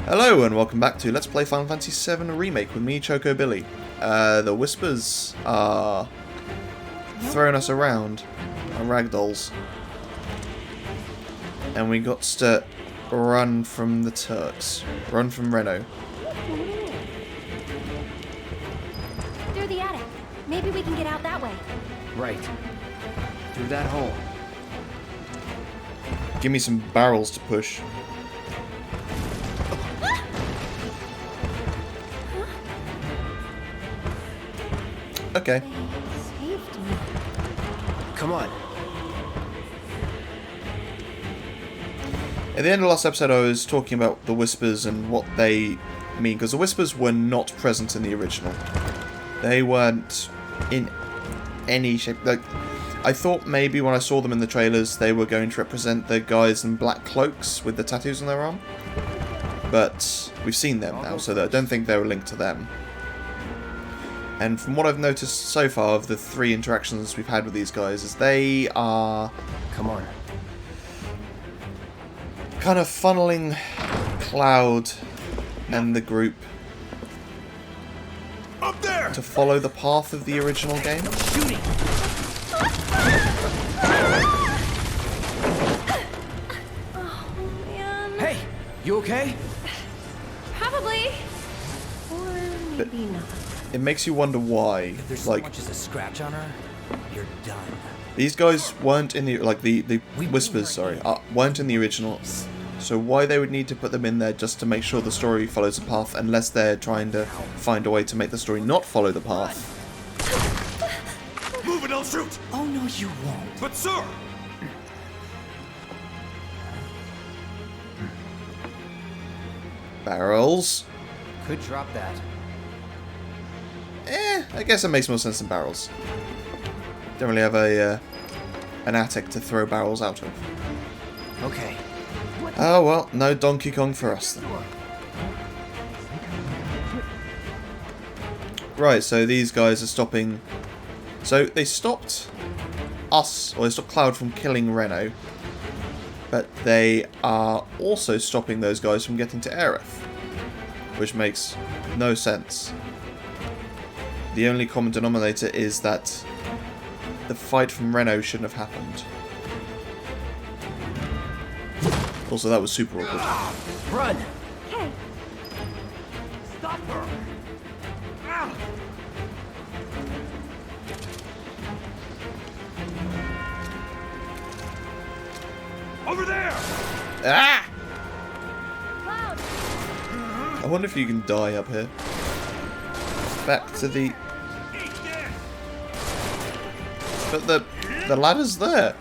Hello and welcome back to Let's Play Final Fantasy VII Remake with me, Choco Billy. The Whispers are throwing us around on ragdolls. And we got to run from the Turks. Run from Reno. Through the attic. Maybe we can get out that way. Right. Through that hole. Give me some barrels to push. Okay. They saved me. Come on. At the end of last episode I was talking about the Whispers and what they mean, because the Whispers were not present in the original. They weren't in any shape. Like, I thought maybe when I saw them in the trailers they were going to represent the guys in black cloaks with the tattoos on their arm. But we've seen them now, so I don't think they were linked to them. And from what I've noticed so far of the 3 interactions we've had with these guys, is they are... Come on. kind of funneling Cloud and the group Up there! to follow the path of the original game. Shooting! Oh, man. Hey! You okay? Probably. Or maybe not. It makes you wonder why. If there's so Like, much as a scratch on her, you're done. these guys weren't in the... Like, the Whispers, sorry, weren't in the original. So why they would need to put them in there just to make sure the story follows the path, unless they're trying to find a way to make the story not follow the path. Move and I'll shoot! Oh, no, you won't. But sir! Barrels. Could drop that. I guess it makes more sense than barrels. Don't really have a an attic to throw barrels out of. Okay. Oh well, no Donkey Kong for us then. Right, so these guys are stopping... So they stopped us, or they stopped Cloud from killing Reno. But they are also stopping those guys from getting to Aerith. Which makes no sense. The only common denominator is that the fight from Reno shouldn't have happened. Also, that was super awkward. Run! Okay. Stop her! Ah! Over there! Ah! Cloud. I wonder if you can die up here. Back to the... Eat this! But the ladder's there.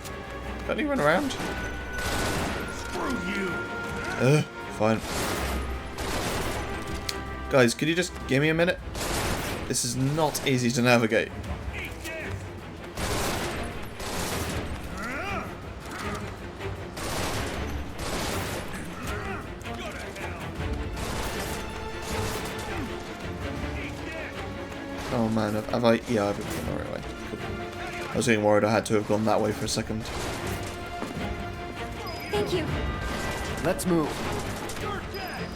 Can't you run around? Screw you! Fine. Guys, could you just give me a minute? This is not easy to navigate. Eat this! Go to hell! Oh man, have I... Yeah, I've been the right way. Cool. I was getting worried I had to have gone that way for a second. Thank you. Let's move. You're dead!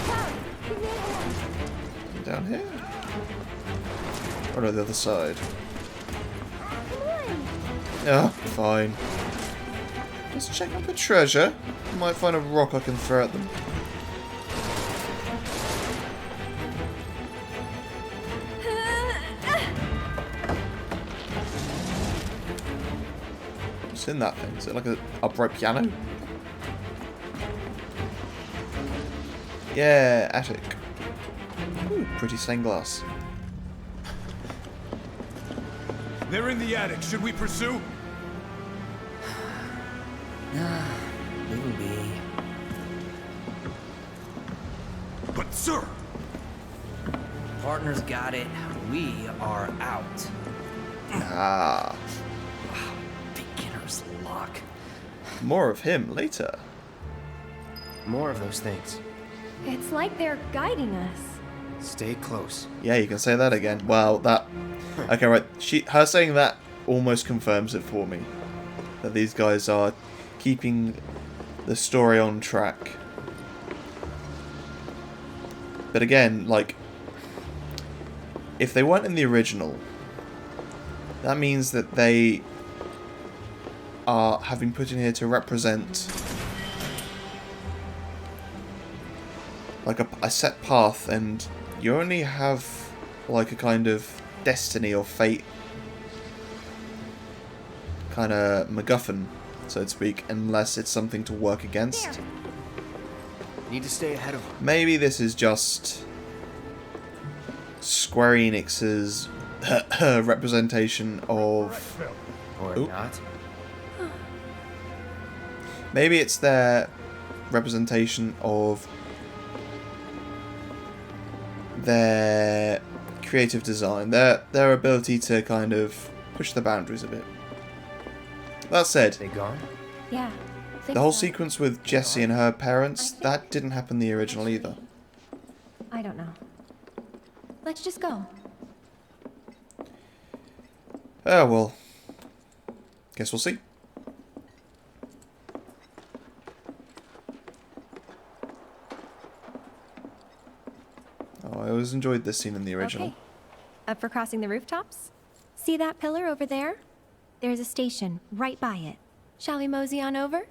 Cloud, give me a hand. Down here? Or no, the other side? Come on. Yeah, fine. Let's check out the treasure. Might find a rock I can throw at them. What's in that thing? Is it like an upright piano? Yeah, attic. Ooh, pretty stained glass. They're in the attic. Should we pursue? Maybe. But sir! Partner's got it. We are out. Ah, Beginner's luck. more of him later. More of those things. It's like they're guiding us. Stay close. Yeah, you can say that again. Well, that... Okay, right. Her saying that almost confirms it for me. That these guys are keeping the story on track. But again, like, if they weren't in the original, that means that they have been put in here to represent like a set path, and you only have like a kind of destiny or fate kind of MacGuffin, so to speak, unless it's something to work against. There. Need to stay ahead of them. Maybe this is just Square Enix's representation of... Or Oop. not. Maybe it's their representation of their creative design, their ability to kind of push the boundaries a bit. That said, They gone? Yeah. the whole sequence with Jessie and her parents, that didn't happen in the original either. I don't know. Let's just go. Oh well. Guess we'll see. Oh, I always enjoyed this scene in the original. Okay. Up for crossing the rooftops? See that pillar over there? There's a station right by it. Shall we mosey on over?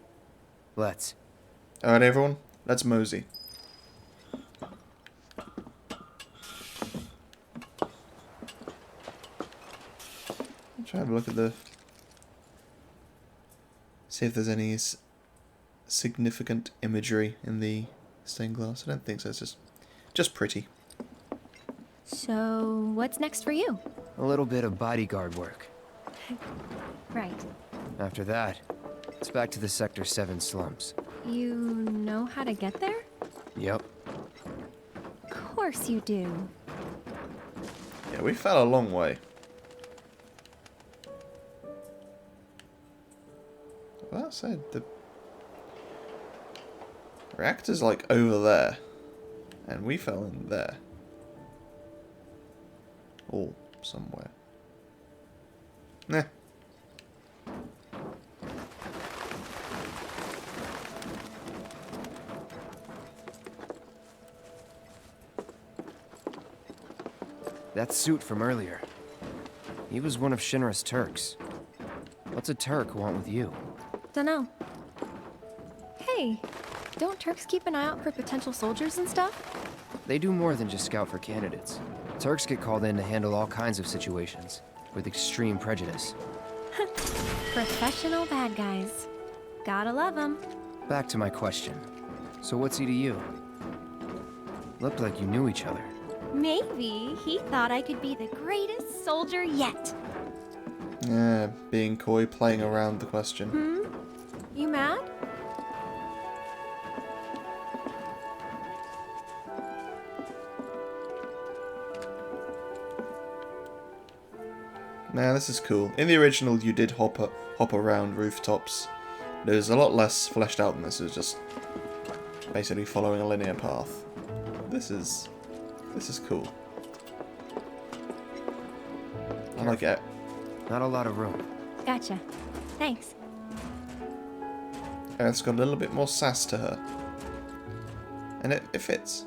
Let's. Alright everyone, let's mosey. Try to have a look at the... see if there's any significant imagery in the stained glass. I don't think so, it's just pretty. So, what's next for you? A little bit of bodyguard work. Right. After that, it's back to the Sector 7 slums. You know how to get there? Yep. Of course you do. Yeah, we fell a long way. Well, that said, the reactor's like over there, and we fell in there. Or somewhere. Nah. That suit from earlier. He was one of Shinra's Turks. What's a Turk want with you? Dunno. Hey, don't Turks keep an eye out for potential soldiers and stuff? They do more than just scout for candidates. Turks get called in to handle all kinds of situations, with extreme prejudice. Professional bad guys. Gotta love them. Back to my question. So what's he to you? Looked like you knew each other. Maybe he thought I could be the greatest soldier yet. Yeah, being coy, playing around the question. You mad? Nah, this is cool. In the original, you did hop around rooftops. There's a lot less fleshed out than this. It was just basically following a linear path. This is cool. I like it. Not a lot of room. Gotcha. Thanks. It's got a little bit more sass to her, and it fits.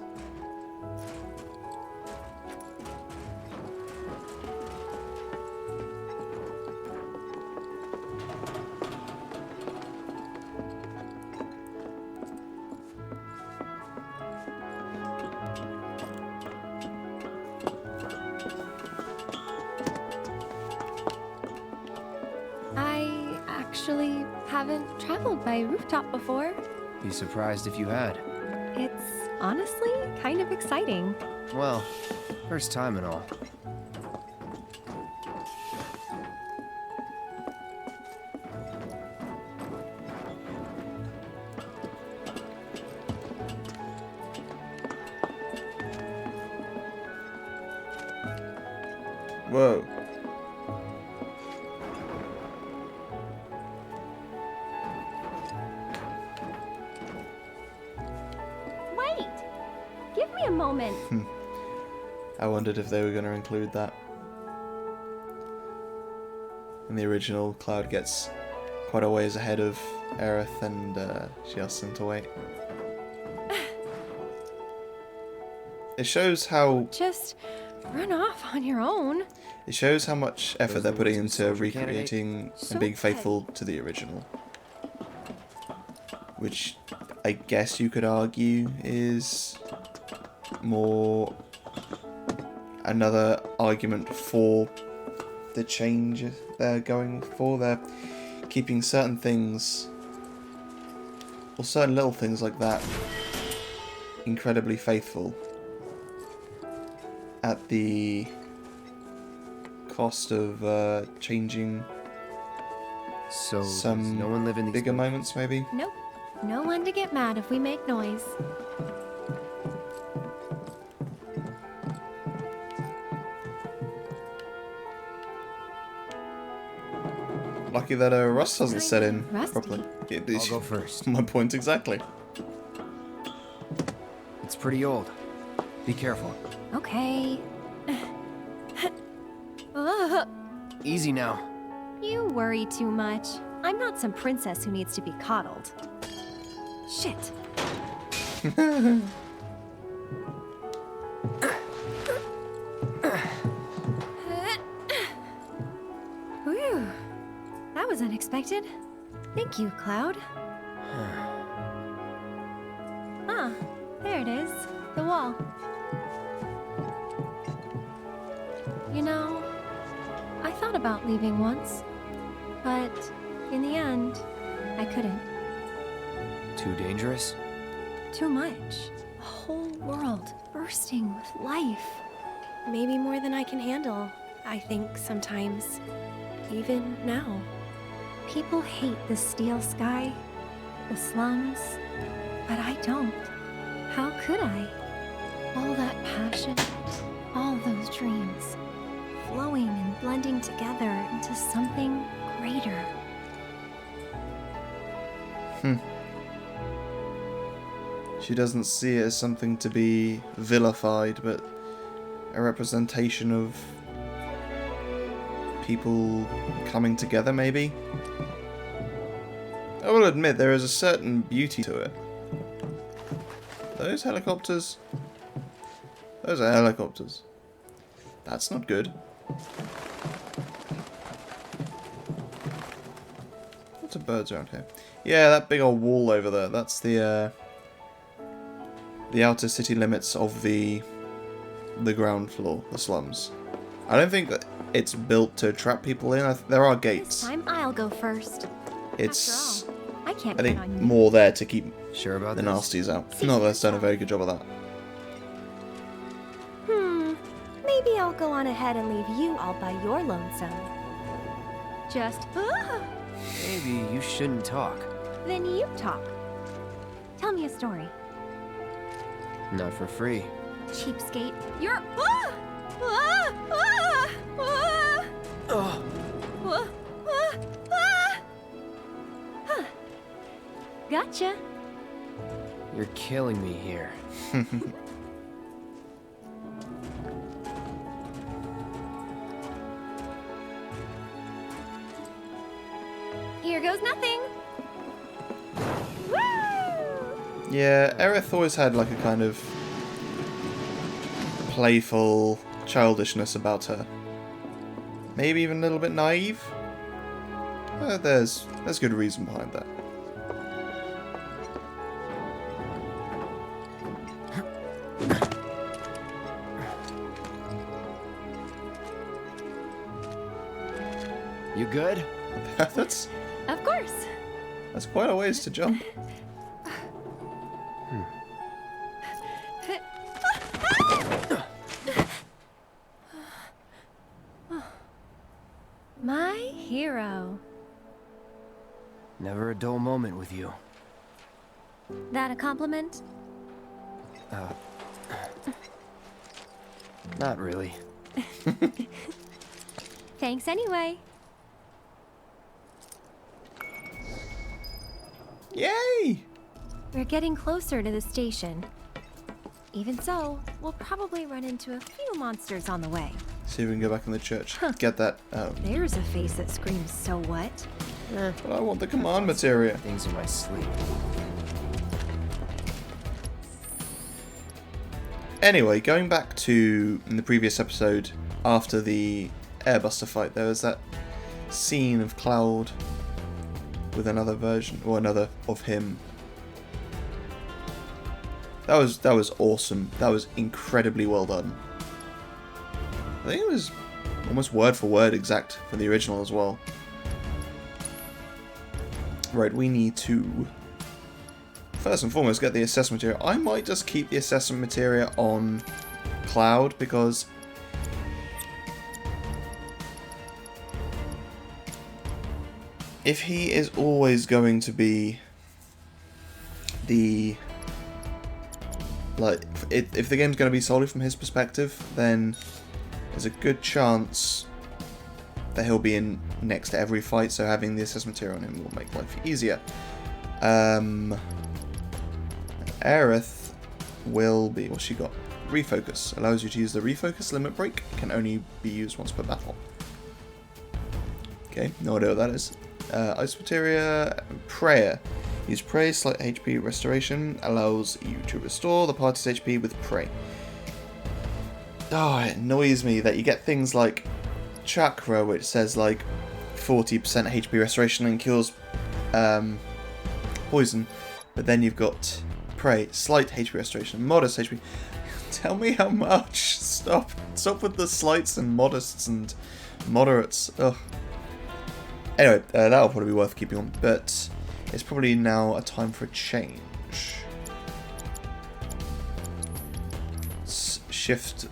I actually haven't traveled by rooftop before. Be surprised if you had. It's honestly kind of exciting. Well, first time and all. Whoa. Wait! Give me a moment. I wondered if they were going to include that. In the original, Cloud gets quite a ways ahead of Aerith, and she asks him to wait. It shows how Just run off on your own. much effort they're putting into recreating So and being faithful to the original. Which I guess you could argue is more another argument for the change they're going for. They're keeping certain things, or certain little things like that, incredibly faithful at the cost of changing So, does some no one live in these bigger moments, maybe. Nope. No one to get mad if we make noise. Lucky that rust hasn't set in Rusty. properly. I'll go first. My point exactly. It's pretty old. Be careful. Okay. Ugh, Easy now. you worry too much. I'm not some princess who needs to be coddled. Shit. Whew. That was unexpected. Thank you, Cloud. Ah, there it is. The wall. You know, I thought about leaving once, but in the end, I couldn't. Too dangerous? Too much. A whole world bursting with life. Maybe more than I can handle, I think sometimes. Even now. People hate the steel sky, the slums, but I don't. How could I? All that passion, all those dreams, flowing and blending together into something greater. She doesn't see it as something to be vilified, but a representation of people coming together, maybe? I will admit, there is a certain beauty to it. Those helicopters? Those are helicopters. That's not good. Lots of birds around here. Yeah, that big old wall over there, that's the outer city limits of the ground floor, the slums. I don't think that it's built to trap people in. There are This gates. time I'll go first. It's, After all, I can't I think, count on you. more there to keep Sure about the this? nasties out. No, they've done a very good job of that. Maybe I'll go on ahead and leave you all by your lonesome. Just, Maybe you shouldn't talk. then you talk. Tell me a story. Not for free. Cheapskate. You're, ah! Ah! Ah! Ah! Ugh. Ah! Ah! Ah! Huh. Gotcha. You're killing me here. Here goes nothing. Woo! Yeah, Aerith always had like a kind of playful childishness about her. Maybe even a little bit naive. There's good reason behind that. You good? that's Of course. quite a ways to jump. My hero. Never a dull moment with you. That a compliment? Not really. Thanks anyway. Yay! We're getting closer to the station. Even so, we'll probably run into a few monsters on the way. See if we can go back in the church. Get that. There's a face that screams, so what? But I want the command materia. Things in my sleep. Anyway, going back to in the previous episode, after the Airbuster fight, there was that scene of Cloud with another version, or another of him. That was awesome. That was incredibly well done. I think it was almost word for word exact for the original as well. Right, we need to first and foremost get the assessment material. I might just keep the assessment material on Cloud because if he is always going to be the if the game's going to be solely from his perspective, then there's a good chance that he'll be in next to every fight, so having the assessment material on him will make life easier. Aerith will be, what's she got? Refocus. Allows you to use the refocus limit break. Can only be used once per battle. Okay, no idea what that is. Ice Materia, Prayer. Use Pray, slight HP restoration. Allows you to restore the party's HP with Pray. Oh, it annoys me that you get things like Chakra, which says like 40% HP restoration and cures poison, but then you've got Pray, slight HP restoration, modest HP. Tell me how much. Stop with the slights and modest and moderates. Ugh. Anyway, that'll probably be worth keeping on, but it's probably now a time for a change. Let's shift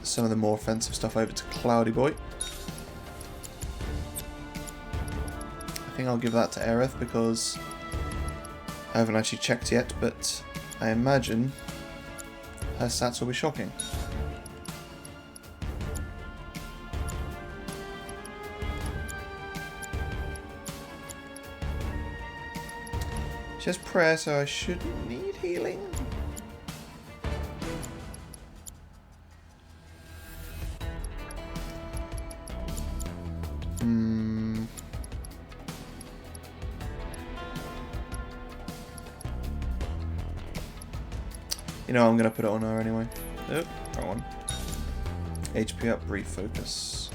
some of the more offensive stuff over to Cloudy Boy. I think I'll give that to Aerith because I haven't actually checked yet, but I imagine her stats will be shocking. She has prayer, so I shouldn't need healing. You know, I'm going to put it on her anyway. Nope, wrong one. HP up, refocus.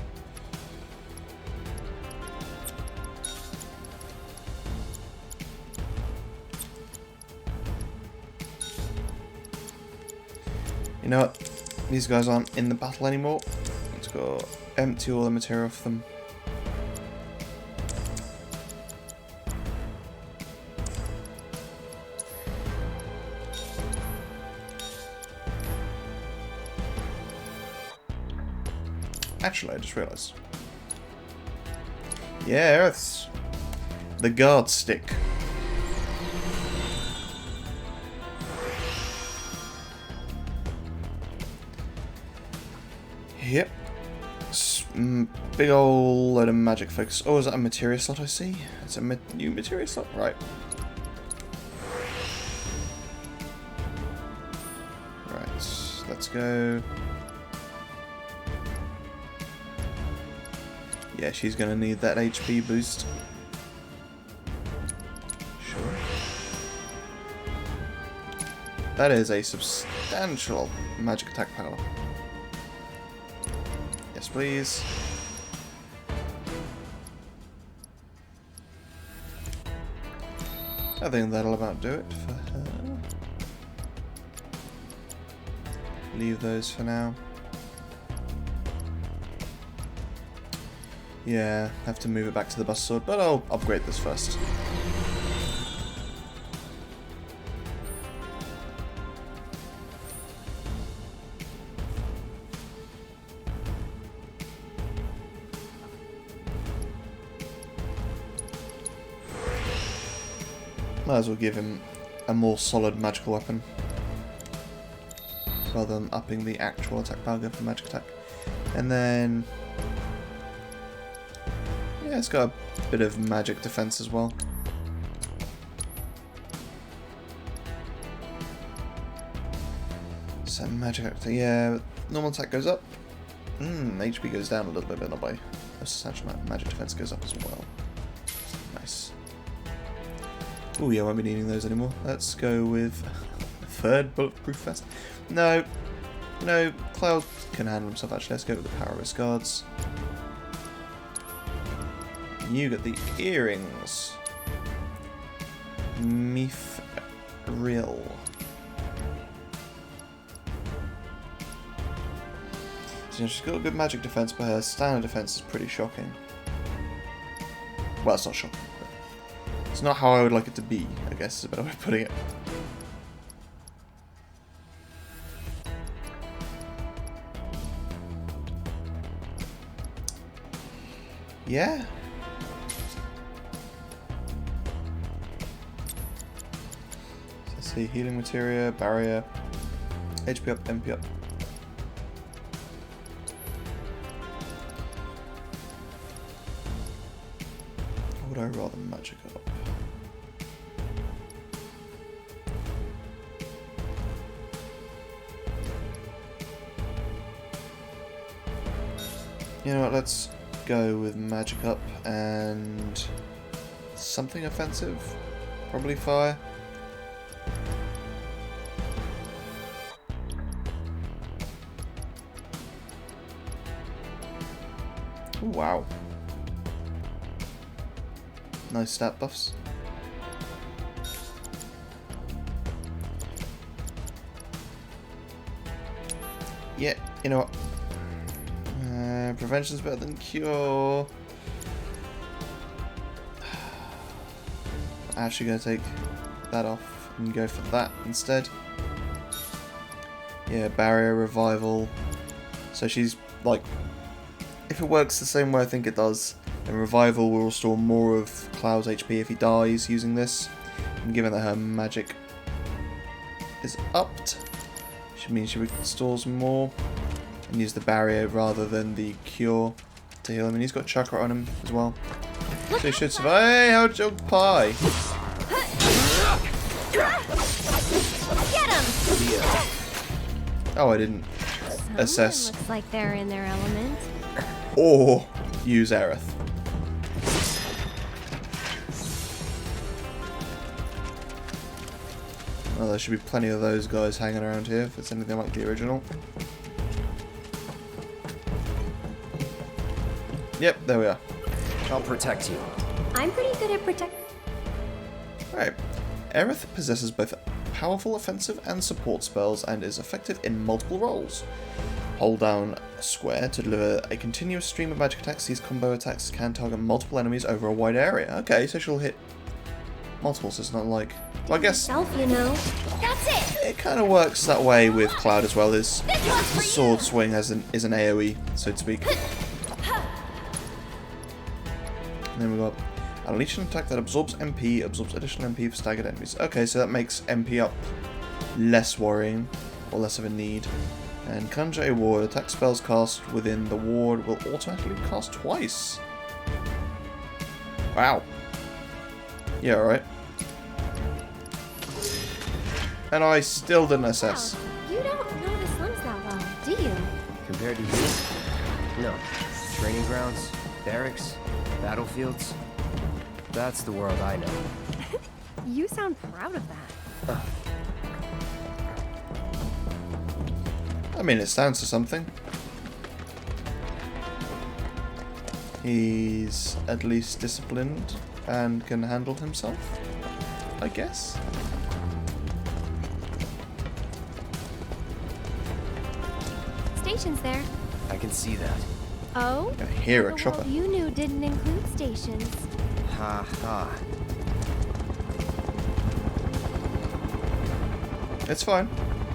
You know what? These guys aren't in the battle anymore. Let's go empty all the material off them. Actually, I just realised. Yeah, Aerith's the guard stick. Yep. Big ol' load of magic focus. Oh, is that a materia slot I see? It's a new materia slot? Right. Right, let's go. Yeah, she's going to need that HP boost. Sure. That is a substantial magic attack power. Yes, please. I think that'll about do it for her. Leave those for now. Yeah, have to move it back to the bus sword, but I'll upgrade this first. Might as well give him a more solid magical weapon rather than upping the actual attack power for magic attack. And then yeah, it's got a bit of magic defense as well. So magic attack, yeah, normal attack goes up. HP goes down a little bit, but not by a substantial amount. Magic defense goes up as well. Nice. Oh yeah, I won't be needing those anymore. Let's go with third bulletproof vest. No, No, Cloud can handle himself actually. Let's go with the power of his guards. You get the earrings. Mithril. So she's got a good magic defense, but her standard defense is pretty shocking. Well, it's not shocking, but it's not how I would like it to be, I guess is a better way of putting it. Yeah. So let's see, healing materia, barrier, HP up, MP up. Or would I rather magic up? You know what, let's go with magic up and something offensive, probably fire. Ooh, wow, nice stat buffs. Yeah, you know what? Prevention's better than cure. I'm actually going to take that off and go for that instead. Yeah, barrier, revival. So she's like, if it works the same way I think it does, then revival will restore more of Cloud's HP if he dies using this. And given that her magic is upped, which means she restores more. And use the barrier rather than the cure to heal him. And he's got chakra on him as well. So he should survive. Hey, how'd you pie? Get him! Oh, I didn't assess. Looks like they're in their element. Or use Aerith. Well, there should be plenty of those guys hanging around here if it's anything like the original. Yep, there we are. I'll protect you. I'm pretty good at protect. Alright. Aerith possesses both powerful offensive and support spells and is effective in multiple roles. Hold down square to deliver a continuous stream of magic attacks. These combo attacks can target multiple enemies over a wide area. Okay, so she'll hit multiple, so it's not like... Well, I guess Self, you know. That's it! it kind of works that way with Cloud as well. His sword swing is an AoE, so to speak. And then we got unleash an attack that absorbs MP, absorbs additional MP for staggered enemies. Okay, so that makes MP up less worrying, or less of a need. And conjure a ward. Attack spells cast within the ward will automatically cast twice. Wow. Yeah, alright. And I still didn't assess. Wow, you don't know the slums that well, do you? Compared to you? No. Training grounds, barracks, battlefields. That's the world I know. You sound proud of that. I mean, it stands for something. He's at least disciplined and can handle himself, I guess. Stations there. I can see that. Oh? I hear a The chopper. world you knew didn't include stations. Ha ha. It's fine.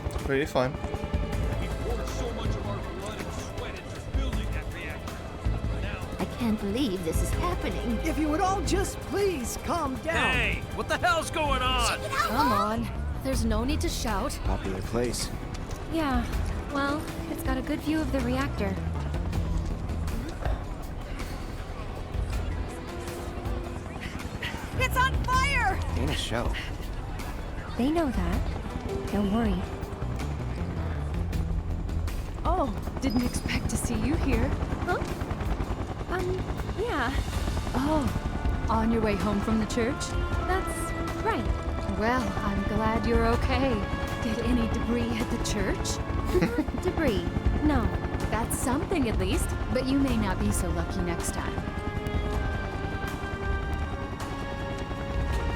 It's completely fine. We poured so much of our blood and sweat into building that reactor. Now, I can't believe this is happening. If you would all just please calm down. hey, what the hell's going on? Come on. There's no need to shout. Popular place. Yeah, well, it's got a good view of the reactor. It's on fire! Ain't a show. They know that. Don't worry. Oh, didn't expect to see you here. Huh? Yeah, Oh, on your way home from the church? that's right. Well, I'm glad you're okay. Did any debris hit the church? Debris. No. That's something at least, but you may not be so lucky next time.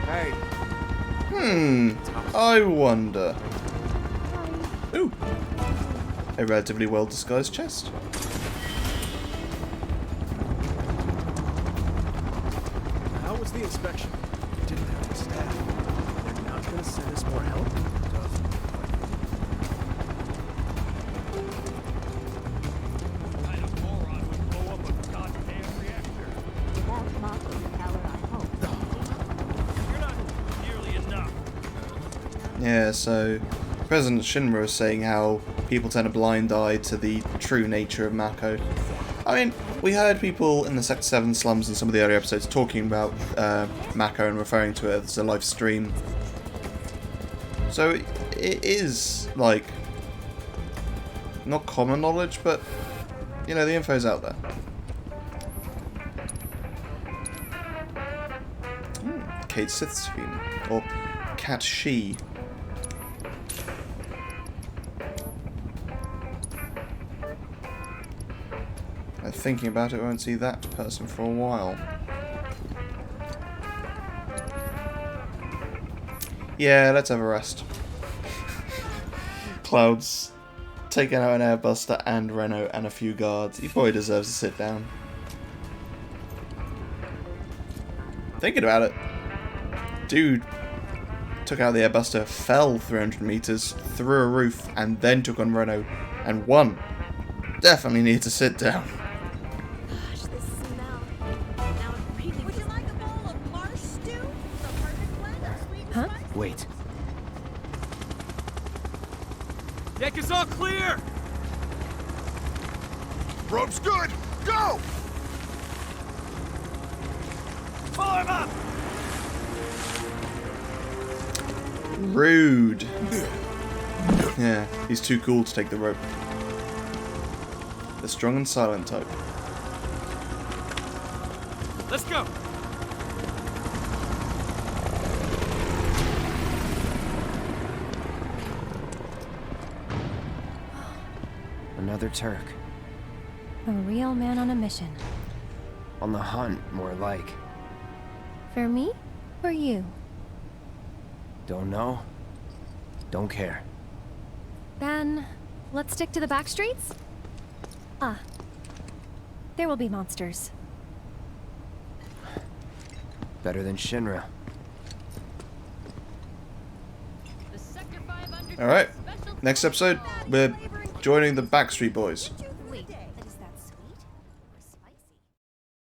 Hey, I wonder. Ooh. A relatively well-disguised chest. How was the inspection? Didn't have the staff. They're not gonna send us more help? Kind of moron would blow up a goddamn reactor. Without Mako the power, I hope. You're not nearly enough. Yeah, so President Shinra is saying how people turn a blind eye to the true nature of Mako. I mean, we heard people in the Sector 7 slums in some of the earlier episodes talking about Mako and referring to it as a live stream. So it is, like, not common knowledge, but, you know, the info's out there. Kate Sith's theme, or Cat She. Thinking about it, we won't see that person for a while. Yeah, let's have a rest. Cloud's taking out an airbuster and Renault and a few guards. He probably deserves to sit down. Thinking about it, dude took out the airbuster, fell 300 meters, through a roof, and then took on Renault and won. Definitely need to sit down. Gosh, this smell. Now I'm really. Would you like a bowl of marsh stew? The perfect blend of sweet and Huh? spicy. wait. Deck is all clear! Rope's good! Go! Pull him up! Rude. Yeah, he's too cool to take the rope. The strong and silent type. Let's go! Another Turk. A real man on a mission. On the hunt, more like. For me? For you? Don't know. Don't care. Then, let's stick to the back streets? Ah. There will be monsters. Better than Shinra. Alright, next episode, we're joining the Backstreet Boys.